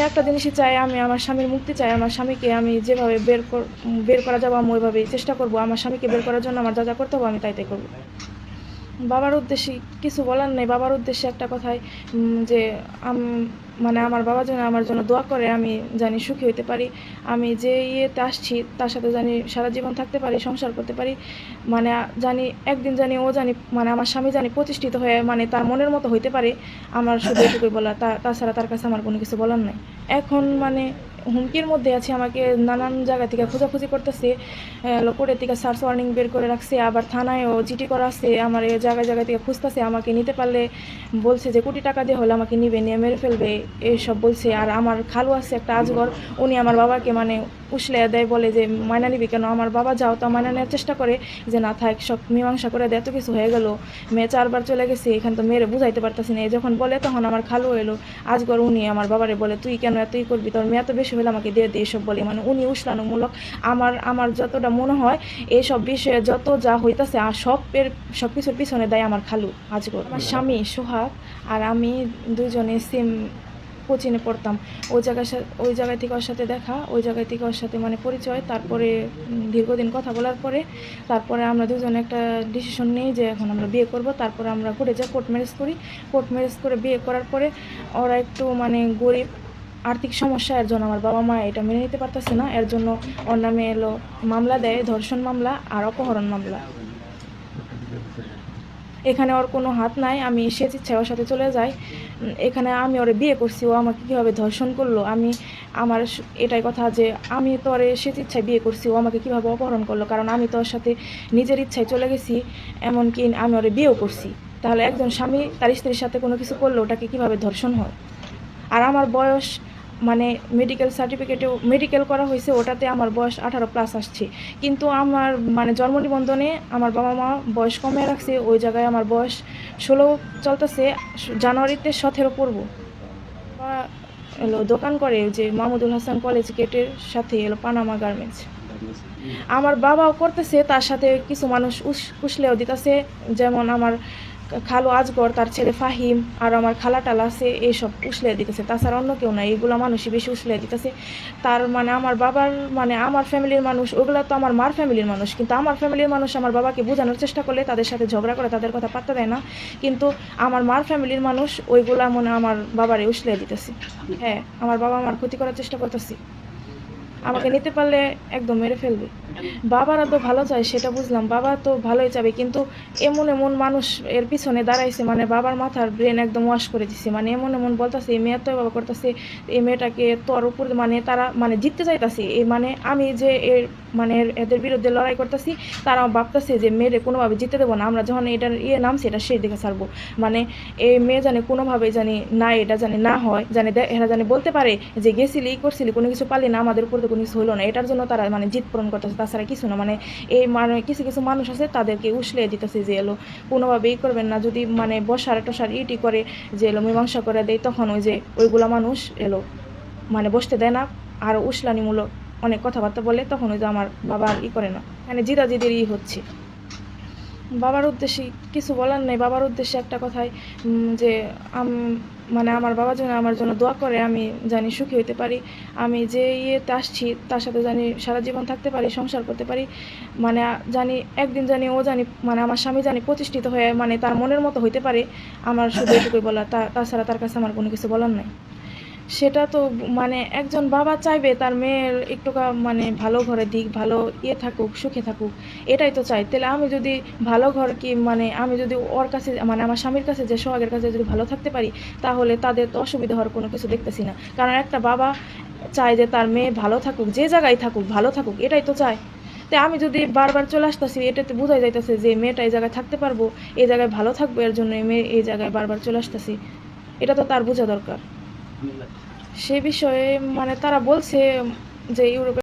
একটা জিনিসই চাই, আমি আমার স্বামীর মুক্তি চাই। আমার স্বামীকে আমি যেভাবে বের করা যাবো আমি ওইভাবেই চেষ্টা করব। আমার স্বামীকে বের করার জন্য আমার যা যা করতে হবে আমি তাই করব। বাবার উদ্দেশ্যে কিছু বলার নেই। বাবার উদ্দেশ্যে একটা কথাই, যে মানে আমার বাবা যেন আমার জন্য দোয়া করে, আমি জানি সুখী হইতে পারি। আমি যে ইয়েতে আসছি তার সাথে জানি সারা জীবন থাকতে পারি, সংসার করতে পারি। মানে জানি একদিন জানি ও জানি মানে আমার স্বামী জানি প্রতিষ্ঠিত হয়ে মানে তার মনের মতো হইতে পারে। আমার শুধু এটুকুই বলা, তাছাড়া তার কাছে আমার কোনো কিছু বলার নাই। এখন মানে হুমকির মধ্যে আছে, আমাকে নানান জায়গা থেকে খোঁজাখুঁজি করতেছে। কোর্টের থেকে সার্চ ওয়ার্নিং বের করে রাখছে, আবার থানায়ও জিডি করা আছে। আমার এই জায়গায় জায়গা থেকে খুঁজতেছে, আমাকে নিতে পারলে বলছে যে কোটি টাকা দিয়ে হলে আমাকে নিবে, নিয়ে মেরে ফেলবে, এইসব বলছে। আর আমার খালু আছে একটা আজগর, উনি আমার বাবাকে মানে উসলে দেয়, বলে যে মায়না নিবি কেন। আমার বাবা যাও তা মায়না নেওয়ার চেষ্টা করে, যে না থাক, সব মীমাংসা করে দেয়, এত কিছু হয়ে গেল, মেয়ে 4বার চলে গেছে, এখান তো মেয়েরে বুঝাইতে পারতেছি না। যখন বলে তখন আমার খালু এলো আজগর, উনি আমার বাবারে বলে তুই কেন এতই করবি, তোর মেয়ে এত বেশি হলে আমাকে দিয়ে দিই, এসব বলে। মানে উনি উসলানোমূলক। আমার যতটা মনে হয় এইসব বিষয়ে যত যা হইতাছে আর সব কিছুর পিছনে দেয় আমার খালু আজগর। আমার স্বামী সোহাগ আর আমি দুজনে সেম কোচিংয়ে পড়তাম। ওই জায়গায় থেকে ওর সাথে দেখা, ওই জায়গায় থেকে ওর সাথে মানে পরিচয়। তারপরে দীর্ঘদিন কথা বলার পরে তারপরে আমরা দুজনে একটা ডিসিশন নিই যে এখন আমরা বিয়ে করব। তারপরে আমরা কোর্টে যাই, কোর্ট ম্যারেজ করি। কোর্ট ম্যারেজ করে বিয়ে করার পরে ওরা একটু মানে গরিব, আর্থিক সমস্যা, এর জন্য আমার বাবা মা এটা মেনে নিতে পারতেছে না। এর জন্য ওর নামে মামলা দেয়, ধর্ষণ মামলা আর অপহরণ মামলা। এখানে ওর কোনো হাত নাই, আমি স্বেচ্ছায় ওর সাথে চলে যাই। এখানে আমি ওরে বিয়ে করছি, ও আমাকে কীভাবে ধর্ষণ করলো, আমার এটাই কথা যে আমি তো ওরে স্বেচ্ছায় বিয়ে করছি, ও আমাকে কীভাবে অপহরণ করলো, কারণ আমি তো ওর সাথে নিজের ইচ্ছায় চলে গেছি, এমনকি আমি ওরে বিয়েও করছি। তাহলে একজন স্বামী তার স্ত্রীর সাথে কোনো কিছু করলো, ওটাকে কীভাবে ধর্ষণ হয়। আর আমার বয়স মানে মেডিকেল সার্টিফিকেটেও মেডিকেল করা হয়েছে, ওটাতে আমার বয়স 18+ আসছে, কিন্তু আমার মানে জন্ম নিবন্ধনে আমার বাবা মা বয়স কমে রাখছে। ওই জায়গায় আমার বয়স 16 চলতেছে, জানুয়ারিতে 17 পড়বো। দোকান করে যে মাহমুদুল হাসান কলেজ গেটের সাথে পানামা গার্মেন্টস। আমার বাবাও করতেছে, তার সাথে কিছু মানুষ উসলেও দিতেছে, যেমন আমার খালু আজগর, তার ছেলে ফাহিম, আর আমার খালা টালা আছে, এইসব উসলে দিতেছে। তাছাড়া অন্য কেউ নাই, এইগুলো মানুষই বেশি উসলে দিতেছে। তার মানে আমার বাবার মানে আমার ফ্যামিলির মানুষ, ওগুলো তো আমার মার ফ্যামিলির মানুষ, কিন্তু আমার ফ্যামিলির মানুষ আমার বাবাকে বোঝানোর চেষ্টা করলে তাদের সাথে ঝগড়া করে, তাদের কথা পাত্তা দেয় না। কিন্তু আমার মার ফ্যামিলির মানুষ ওইগুলা মনে আমার বাবারে উসলে দিতেছে। হ্যাঁ, আমার বাবা আমার ক্ষতি করার চেষ্টা করতেছে, আমাকে নিতে পারলে একদম মেরে ফেলবে। বাবারা তো ভালো চায়, সেটা বুঝলাম, বাবা তো ভালোই চাবে, কিন্তু এমন এমন মানুষ এর পিছনে দাঁড়াইছে, মানে বাবার মাথার ব্রেন একদম ওয়াশ করে দিছে। মানে এমন এমন বলতেছে, এই মেয়ে তো বাবা করতেছে, এই মেয়েটাকে তোর উপর মানে তারা মানে জিততে চাইতেছে। এই মানে আমি যে মানে এদের বিরুদ্ধে লড়াই করতেছি, তারা ভাবতেছে যে মেয়েরে কোনোভাবে জিততে দেবো না, আমরা যখন এটার নামছে এটা সেই দেখে ছাড়বো। মানে এই মেয়ে জানে কোনোভাবে জানি না, এটা জানি না হয়, জানি এরা জানি বলতে পারে যে গেছিলি করছিলি, কোনো কিছু পারলি না, আমাদের উপর তো কোনো কিছু হলো না, এটার জন্য তারা মানে জিত পূরণ করতেছে, তাছাড়া কিছু না। মানে এই মানে কিছু কিছু মানুষ আছে, তাদেরকে উসলে দিতেছে যে কোনোভাবেই করবেন না, যদি মানে বসার টসার ইটি করে যে মীমাংসা করে দেয়, তখন ওই যে ওইগুলা মানুষ মানে বসতে দেয় না, আর উসলানিমূলক অনেক কথাবার্তা বলে, তখন ওই যে আমার বাবার করে না, মানে জিদাজিদের হচ্ছে। বাবার উদ্দেশ্যে কিছু বলার নেই। বাবার উদ্দেশ্যে একটা কথাই, যে মানে আমার বাবা যেন আমার জন্য দোয়া করে, আমি জানি সুখী হইতে পারি। আমি যে ইয়েতে আসছি তার সাথে জানি সারা জীবন থাকতে পারি, সংসার করতে পারি। মানে জানি একদিন জানি ও জানি মানে আমার স্বামী জানি প্রতিষ্ঠিত হয়ে মানে তার মনের মতো হইতে পারে। আমার শুধু এটুকুই বলা, তাছাড়া তার কাছে আমার কোনো কিছু বলার নাই। সেটা তো মানে একজন বাবা চাইবে তার মেয়ের একটু মানে ভালো ঘরে দিক, ভালো থাকুক, সুখে থাকুক, এটাই তো চাই। তাহলে আমি যদি ভালো ঘর কি মানে আমি যদি ওর কাছে মানে আমার স্বামীর কাছে যে সোহাগের কাছে যদি ভালো থাকতে পারি, তাহলে তাদের তো অসুবিধা হওয়ার কোনো কিছু দেখতেছি না। কারণ একটা বাবা চায় যে তার মেয়ে ভালো থাকুক, যে জায়গায় থাকুক ভালো থাকুক, এটাই তো চায়। তো আমি যদি বারবার চলে আসতেছি, এটাতে বোঝাই যাইতেছে যে মেয়েটা এই জায়গায় থাকতে পারবো, এই জায়গায় ভালো থাকবো, এর জন্য মেয়ে এই জায়গায় বারবার চলে আসতেছি, এটা তো তার বোঝা দরকার। সে বিষয়ে মানে তারা বলছে যে ইউরোপে